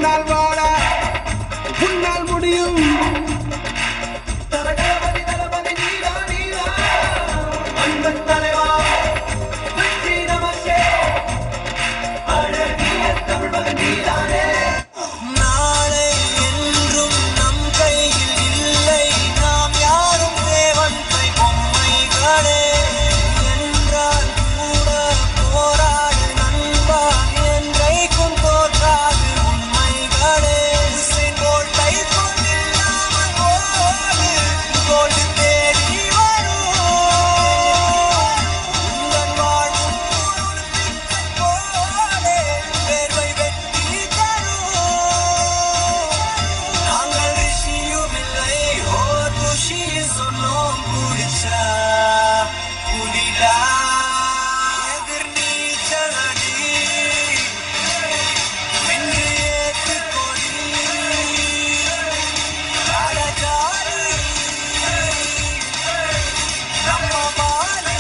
முன்னால் வாழ உன்னால் முடியும். தரகபதி தரபதி நீரா நீரா அன்பன் தலைவா வெற்றி நமக்கே அழகிய தமிழ் மகன் நீதானே. நாளை என்றும் நம் கையில் இல்லை, நாம் யாரும் தேவன்மை பொம்மைகளே. என்றால் கூட போராடு நண்பா, என்றைக்கும் தோற்றாது உண்மைகளே. செங்கோட்டை கொண்டில்லாமல் ஓடு, கோடு தேடி வரும். உங்கள் வாழும் ஒலிம்பிக் போலே வேர்வை வெற்றி தரும். நாங்கள் ரிஷியும் இல்லை, ஓர் ருஷி சொன்னோம் குடிச்சா குடிடா. எதிர் நீச்சல் அடி வென்று ஏற்று கொடி அழகாரி நம்ம வாழி.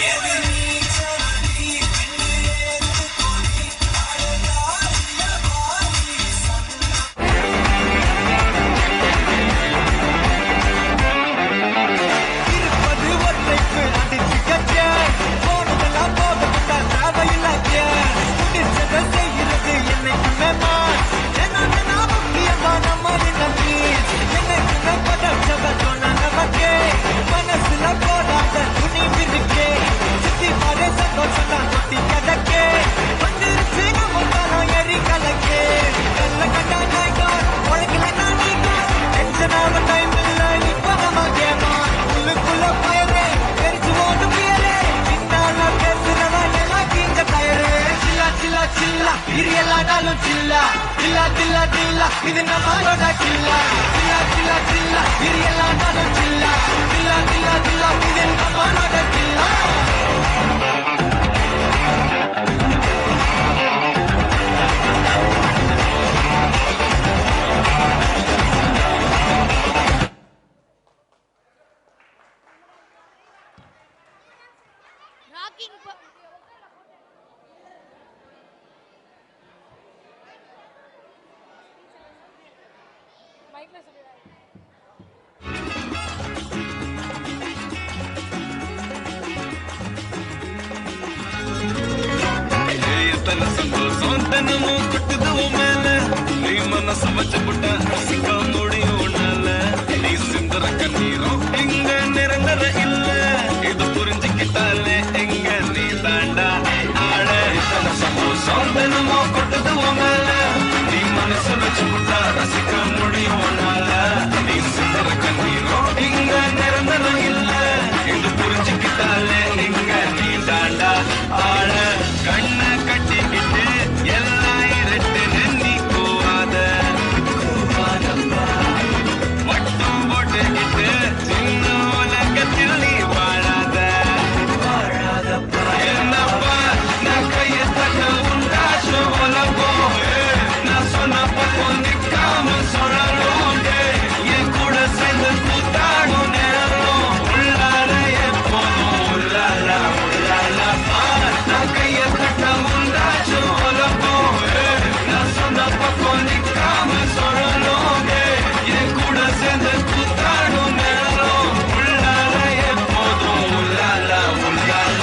எதிர் நீச்சல் அடி வென்று ஏற்று கொடி அழகாரிய வாழி இருப்பது ஒற்றைக்கு அடிச்சு கட்ட போனதெல்லாம் போகவிட்டா தேவையில்லாத முடிச்சதை செய்கிறது என்னைக்குமே மான். ஏன்னா முக்கியமா நம்மளை நம்பி என்னைக்குமே பதச்சதை சொன்ன நமக்கே மனசுல போடாத துணிவு இருக்கே. சுத்தி பாரு சந்தோஷம் தான் சுத்தி கிடக்கே. வந்துருச்சு நம்ம காலம் எரி கலக்கே. நல்ல கண்டா நாய்க்கான் உலகில நான் நீக்கான். டென்ஷன் ஆக டைம் இல்லை இப்ப நம்ம கேமா. உள்ளுக்குள்ள பயரே தெரிச்சு ஓட்டு பியரே. பின்னால பேசுறதா எல்லாம் கீஞ்ச டயரு. சில்லா சில்லா சில்லா இது எல்லா நாளும் சில்லா. சில்லா சில்லா சில்லா இது நம்மளோட சில்லா. சில்லா சில்லா சில்லா இது எல்லா நாளும் சில்லா. சில்லா சில்லா சில்லா இது நம்மளோட சில்லா. Rocking மைக்ல சொல்லுடா. எத்தனை சந்தோஷம் தினமும் கொட்டுது உன் மேல. நீ மனசு வச்சு புட்ட ரசிக்க முடியும் உன்னால. நீ சிந்தர கண்ணீரும் எங்க நிரந்தர இல்ல. இது புரிஞ்சுக்கிட்டாலே எங்க நீ தாண்டா ஆள. எத்தனை சந்தோஷம் தினமும் கொட்டுது உன் மேல. நீ மனசு வச்சு புட்ட ரசிக்க முடியும் உன்னால. நீ சிந்தர கண்ணீரும் எங்க நிரந்தர இல்ல. இது புரிஞ்சுக்கிட்டாலே எங்க நீ தாண்டா ஆள. கண்ண கட்டிக்கிட்டு எல்லாம் இரட்டு நன்னி கூவாத வட்டம் போட்டுக்கிட்டு சின்ன உலகத்தில் நீ வாழாத. என்னப்பா நான் கையை தட்ட உண்டாசு உலகம். நான் சொன்ன பக்கம் நிற்காம சொல்லணும். என் கூட சேர்ந்து கூத்தாடும் நேரம் உள்ளார எப்போதும் உள்ளால உள்ளாலப்பா. நான் கையை தட்ட உண்டாசு உலகம். நான் சொன்ன பக்கம் நிற்காம சொல்லணும். என் கூட சேர்ந்து கூத்தாடும் நேரம் உள்ளார எப்போதும் உள்ளால உள்ளால.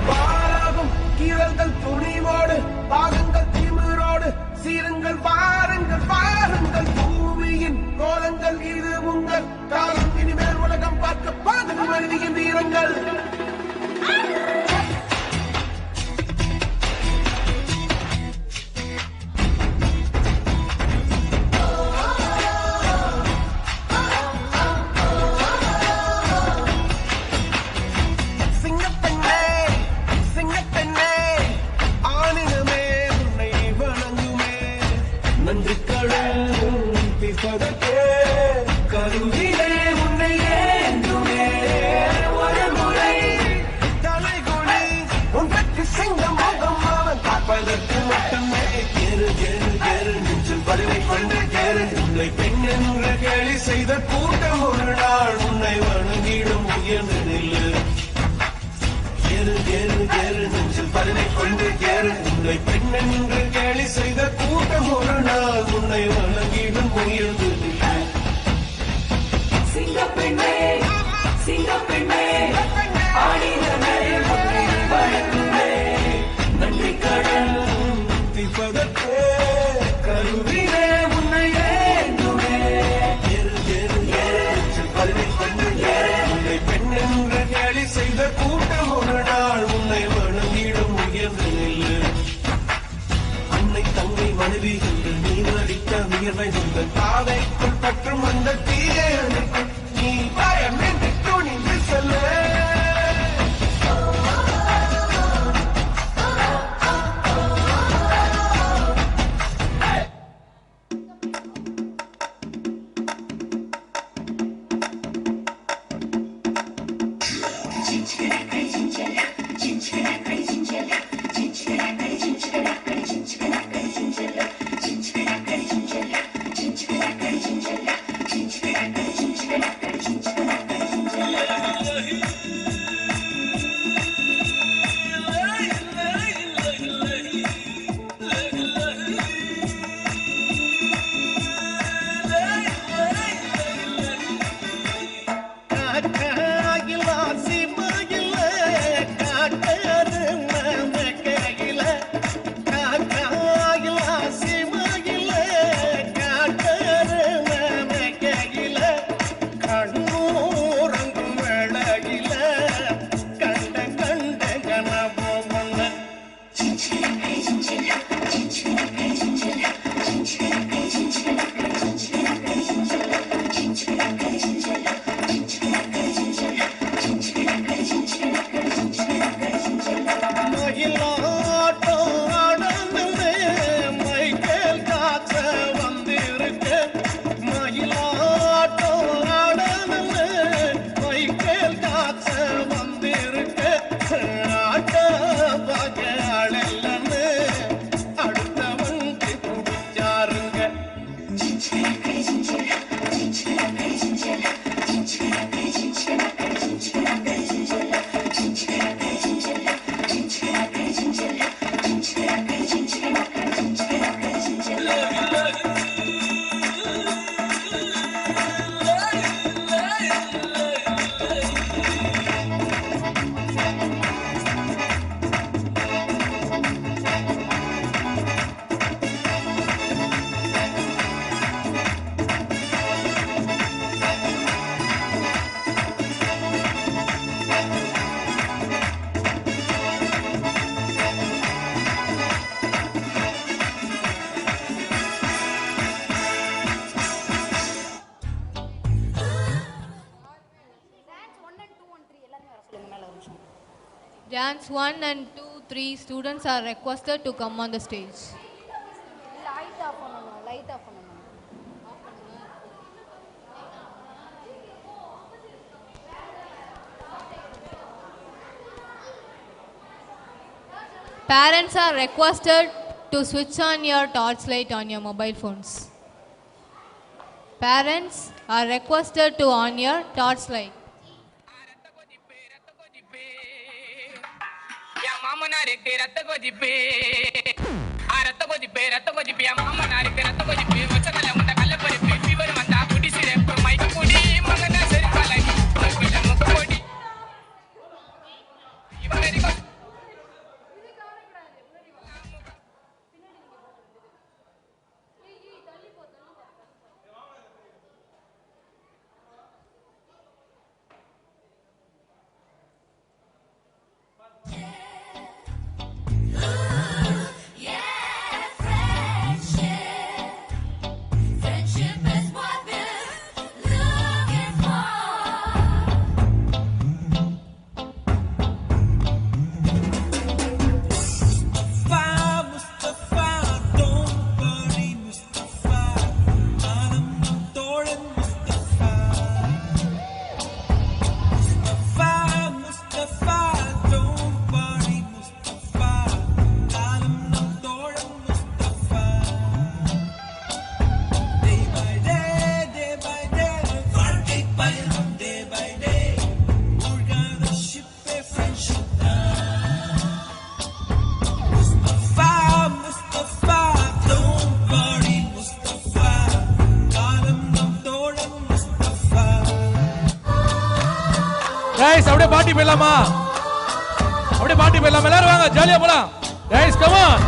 பாராகும் கீழல்கள் துணிவோடு பாகங்கள் திமிரோடு சீருங்கள் பாருங்கள் பாருங்கள் பூமியின் கோலங்கள் இது உங்கள் காலம். இனிமேல் உலகம் பார்க்க பாதகம் மனிதியின் வீரங்கள். சிங்கப்பெண்ணே ஆணினமே உன்னை வணங்குமே. நன்றி கடன் பிற்பதற்கே கருவிலே உன்னை ஏந்துமே ஒரு முறை தலைகுனி உனக்கு சிங்க முகம் அவன் பார்ப்பதற்கு மட்டுமே கேரு கேரு கேரு நெஞ்சில் பருவை கொண்டு கேரு உன்னை பெண் என்ற கேலி செய்த கூட்டம் ஒரு நாள் உன்னை வணங்கிடும் உயர்ந்து நில்லு கேரு கேரு கேரு நெஞ்சில் பருவை கொண்டு கேரு உன்னை பெண் என்று கேலி செய்த கூட்டம் ஒரு நாள் உன்னை வணங்கிடும் உயர்ந்து நில்லு சிங்கப்பெண்ணே சிங்கப்பெண்ணே ஆடினே உன்னை வணங்குவே நன்றி கடன் தீர்ப்பதற்கே கருவிலே உன்னை ஏந்துமே கேரு கேரு கேரு நெஞ்சில் பருவை கொண்டு கேரு உன்னை பெண் என்று கேலி செய்த கூட்டம் ஒரு நாள் உன்னை வணங்கிடும் உயர்ந்து நில்லு அன்னை தங்கை மனைவி என்று நீ நடித்த உயர்வை உங்கள் பாதைக்குள் பற்றும் அந்த தீயை அணைக்கும் நீ பயமின்றி துணிந்து செல்ல Dance 1 and 2, 3 students are requested to come on the stage. Light off பண்ணனும் light off பண்ணனும் Parents are requested to switch on your torchlight on your mobile phones. Parents are requested to on your torchlight. Yeah, friendship. அப்படியே பாட்டி போயிடலாமா? அப்படியே பாட்டி போயிடலாம். எல்லாரும் வாங்க, ஜாலியா போலாம். Guys come on.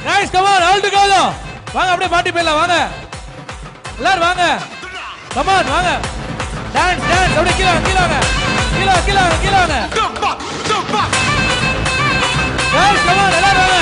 Guys come on, all together. வாங்க அப்படியே பாட்டி போயிடலாம். வாங்க எல்லாரும் வாங்க. கம் ஆன் வாங்க. டான்ஸ் டான்ஸ் அப்படியே கீழ கீழ வாங்க. கீழ கீழ கீழ வாங்க. கைஸ் கம் ஆன் எல்லாரும் வாங்க.